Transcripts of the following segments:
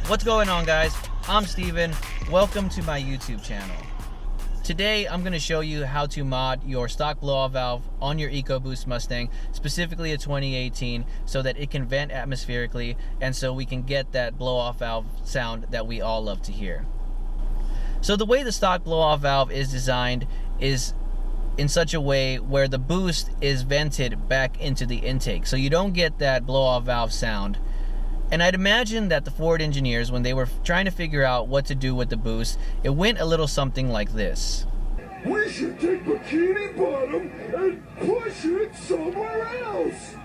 What's going on, guys? I'm Steven. Welcome to my YouTube channel. Today I'm going to show you how to mod your stock blow-off valve on your EcoBoost Mustang, specifically a 2018, so that it can vent atmospherically and so we can get that blow-off valve sound that we all love to hear. So the way the stock blow-off valve is designed is in such a way where the boost is vented back into the intake, so you don't get that blow-off valve sound. And I'd imagine that the Ford engineers, when they were trying to figure out what to do with the boost, it went a little something like this. We should take Bikini Bottom and push it somewhere else.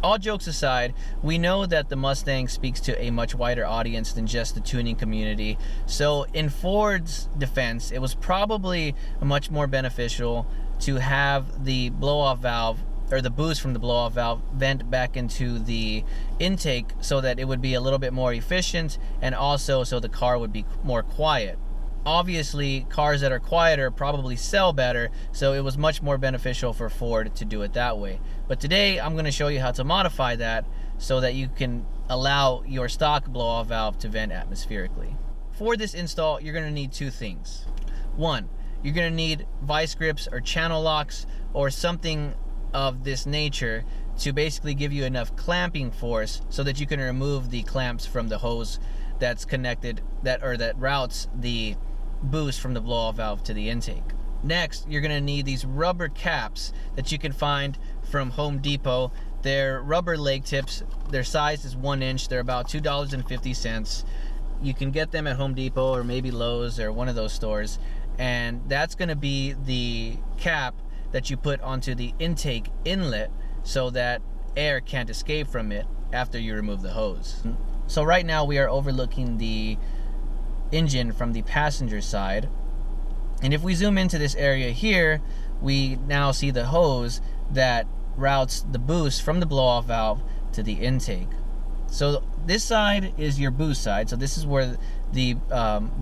All jokes aside, we know that the Mustang speaks to a much wider audience than just the tuning community. So in Ford's defense, it was probably much more beneficial to have the blow-off valve, or the boost from the blow-off valve, vent back into the intake so that it would be a little bit more efficient, and also so the car would be more quiet. Obviously, cars that are quieter probably sell better, so it was much more beneficial for Ford to do it that way. But today I'm going to show you how to modify that so that you can allow your stock blow-off valve to vent atmospherically. For this install, you're going to need two things. One, you're going to need vice grips or channel locks or something of this nature to basically give you enough clamping force so that you can remove the clamps from the hose that's connected, that routes the boost from the blow-off valve to the intake. Next, you're going to need these rubber caps that you can find from Home Depot. They're rubber leg tips. Their size is 1 inch. They're about $2.50. You can get them at Home Depot or maybe Lowe's or one of those stores, and that's going to be the cap that you put onto the intake inlet so that air can't escape from it after you remove the hose. So right now we are overlooking the engine from the passenger side, and if we zoom into this area here, we now see the hose that routes the boost from the blow-off valve to the intake. So this side is your boost side, so this is where the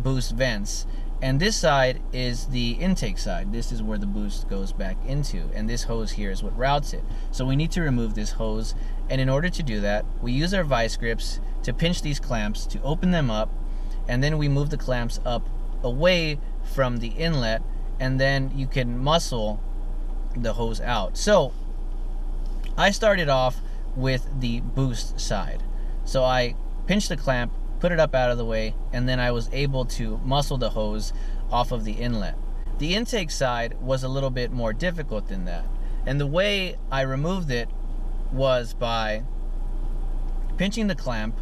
boost vents, and this side is the intake side. This is where the boost goes back into, and this hose here is what routes it. So we need to remove this hose, and in order to do that, we use our vice grips to pinch these clamps to open them up, and then we move the clamps up away from the inlet, and then you can muscle the hose out. So I started off with the boost side. So I pinched the clamp, put it up out of the way, and then I was able to muscle the hose off of the inlet. The intake side was a little bit more difficult than that, and the way I removed it was by pinching the clamp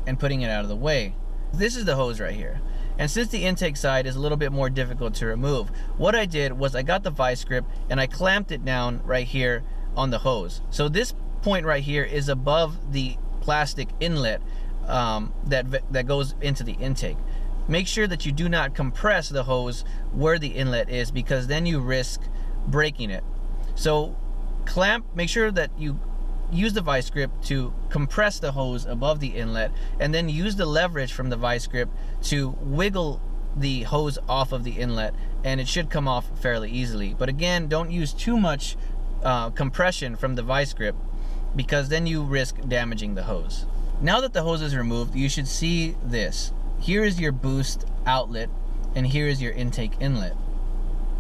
and putting it out of the way. This is the hose right here, and since the intake side is a little bit more difficult to remove, what I did was I got the vice grip and I clamped it down right here on the hose. So this point right here is above the plastic inlet that goes into the intake. Make sure that you do not compress the hose where the inlet is, because then you risk breaking it. So make sure that you use the vice grip to compress the hose above the inlet, and then use the leverage from the vice grip to wiggle the hose off of the inlet, and it should come off fairly easily. But again, don't use too much compression from the vice grip, because then you risk damaging the hose. Now that the hose is removed, you should see this. Here is your boost outlet, and here is your intake inlet.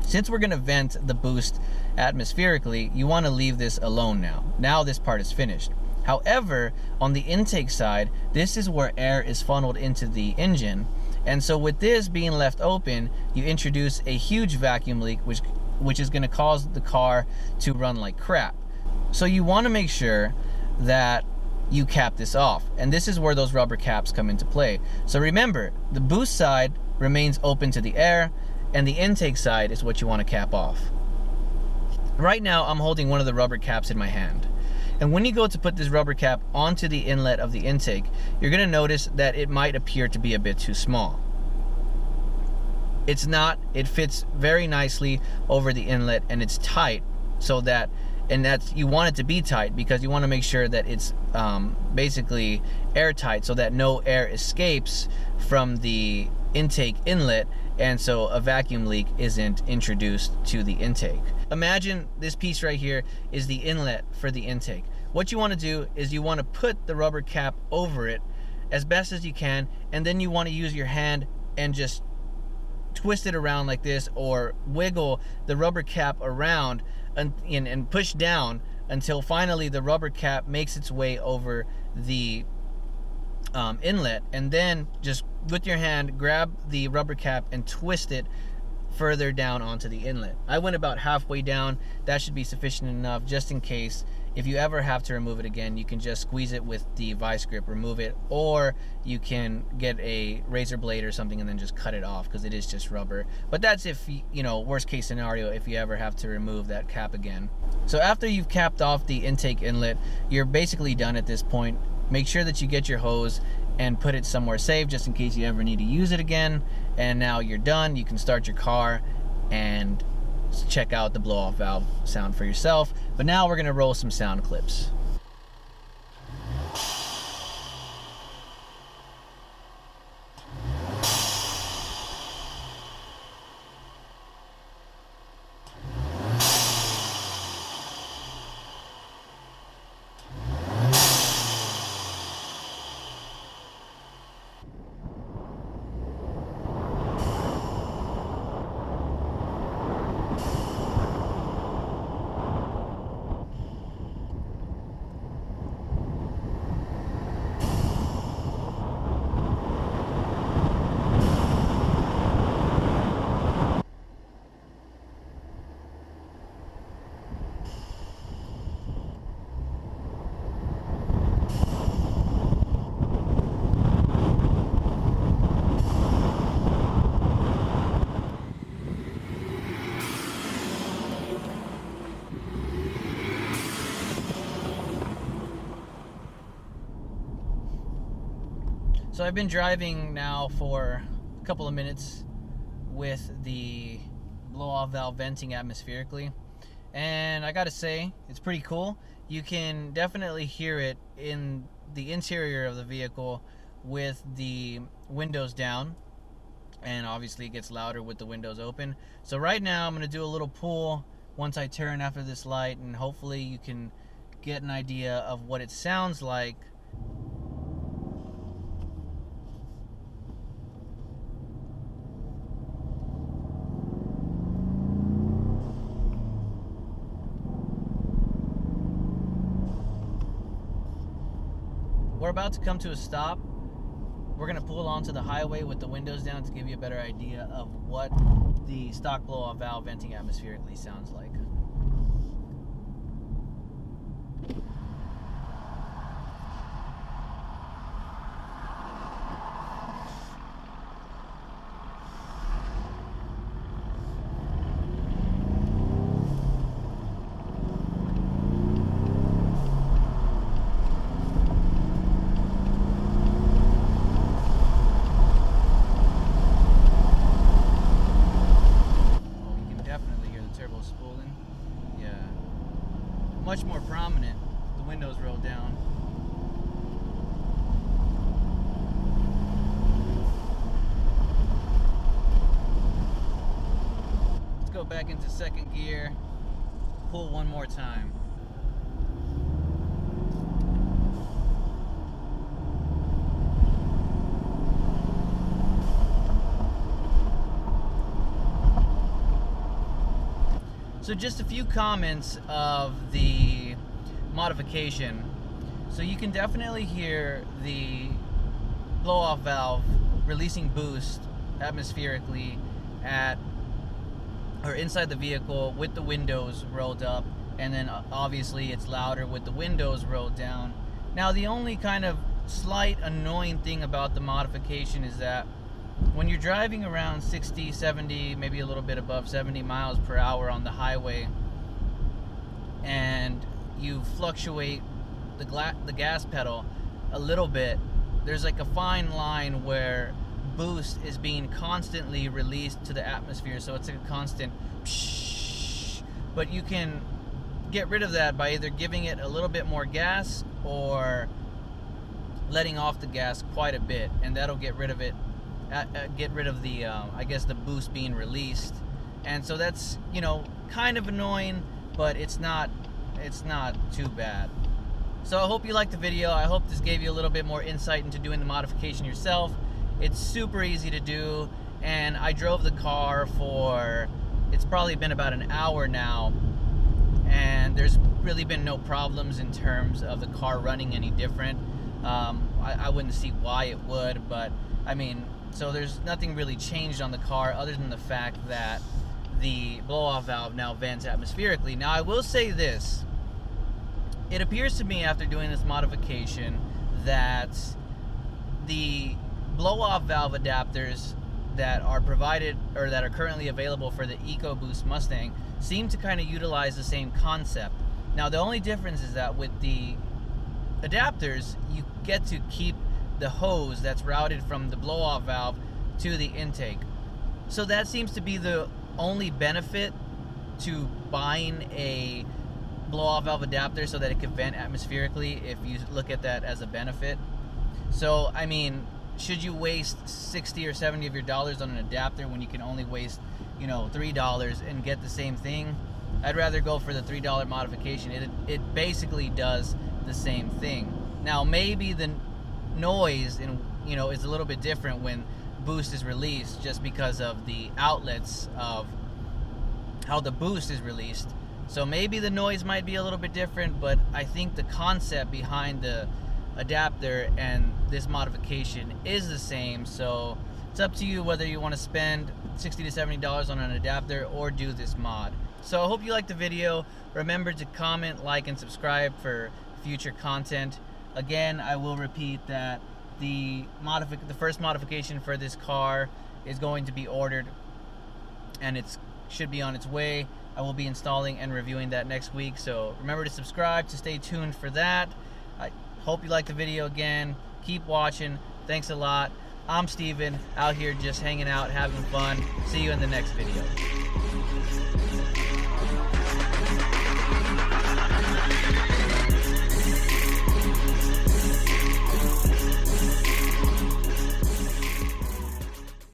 Since we're going to vent the boost atmospherically, you want to leave this alone now. Now this part is finished. However, on the intake side, this is where air is funneled into the engine, and so with this being left open, you introduce a huge vacuum leak, which is going to cause the car to run like crap. So you want to make sure that you cap this off, and this is where those rubber caps come into play. So remember, the boost side remains open to the air, and the intake side is what you want to cap off. Right now I'm holding one of the rubber caps in my hand, and when you go to put this rubber cap onto the inlet of the intake, you're going to notice that it might appear to be a bit too small. It's not. It fits very nicely over the inlet, and it's tight, so that, and you want it to be tight because you want to make sure that it's basically airtight, so that no air escapes from the intake inlet, and so a vacuum leak isn't introduced to the intake. Imagine this piece right here is the inlet for the intake. What you want to do is you want to put the rubber cap over it as best as you can, and then you want to use your hand and just twist it around like this, or wiggle the rubber cap around and push down until finally the rubber cap makes its way over the inlet, and then just with your hand grab the rubber cap and twist it further down onto the inlet. I went about halfway down. That should be sufficient enough, just in case if you ever have to remove it again, you can just squeeze it with the vice grip, remove it, or you can get a razor blade or something and then just cut it off, because it is just rubber. But that's if, you know, worst case scenario, if you ever have to remove that cap again. So after you've capped off the intake inlet, you're basically done at this point. Make sure that you get your hose and put it somewhere safe, just in case you ever need to use it again. And now you're done. You can start your car and check out the blow-off valve sound for yourself. But now we're gonna roll some sound clips. So I've been driving now for a couple of minutes with the blow-off valve venting atmospherically, and I gotta say, it's pretty cool. You can definitely hear it in the interior of the vehicle with the windows down, and obviously it gets louder with the windows open. So right now I'm gonna do a little pull once I turn after this light, and hopefully you can get an idea of what it sounds like. We're about to come to a stop. We're gonna pull onto the highway with the windows down to give you a better idea of what the stock blow-off valve venting atmospherically sounds like. Much more prominent, the windows rolled down. Let's go back into second gear, pull one more time. So just a few comments of the modification. So you can definitely hear the blow-off valve releasing boost atmospherically at or inside the vehicle with the windows rolled up, and then obviously it's louder with the windows rolled down. Now the only kind of slight annoying thing about the modification is that when you're driving around 60, 70, maybe a little bit above 70 miles per hour on the highway, and you fluctuate the gas pedal a little bit, there's like a fine line where boost is being constantly released to the atmosphere, so it's like a constant psh. But you can get rid of that by either giving it a little bit more gas or letting off the gas quite a bit, and that'll get rid of it. Get rid of the I guess the boost being released. And so that's, you know, kind of annoying, but it's not too bad. So I hope you liked the video. I hope this gave you a little bit more insight into doing the modification yourself. It's super easy to do, and I drove the car for, it's probably been about an hour now, and there's really been no problems in terms of the car running any different. I wouldn't see why it would, but I mean, so there's nothing really changed on the car other than the fact that the blow-off valve now vents atmospherically. Now I will say this, it appears to me after doing this modification that the blow-off valve adapters that are provided or that are currently available for the EcoBoost Mustang seem to kind of utilize the same concept. Now the only difference is that with the adapters you get to keep the hose that's routed from the blow-off valve to the intake. So that seems to be the only benefit to buying a blow-off valve adapter, so that it can vent atmospherically, if you look at that as a benefit. So I mean, should you waste 60 or 70 of your dollars on an adapter when you can only waste, you know, $3 and get the same thing? I'd rather go for the $3 modification. It basically does the same thing. Now maybe the noise is a little bit different when boost is released, just because of the outlets of how the boost is released. So maybe the noise might be a little bit different, but I think the concept behind the adapter and this modification is the same. So it's up to you whether you want to spend $60 to $70 on an adapter or do this mod. So I hope you liked the video. Remember to comment, like, and subscribe for future content. Again, I will repeat that the first modification for this car is going to be ordered, and it should be on its way. I will be installing and reviewing that next week, so remember to subscribe to stay tuned for that. I hope you liked the video again. Keep watching. Thanks a lot. I'm Steven, out here just hanging out, having fun. See you in the next video.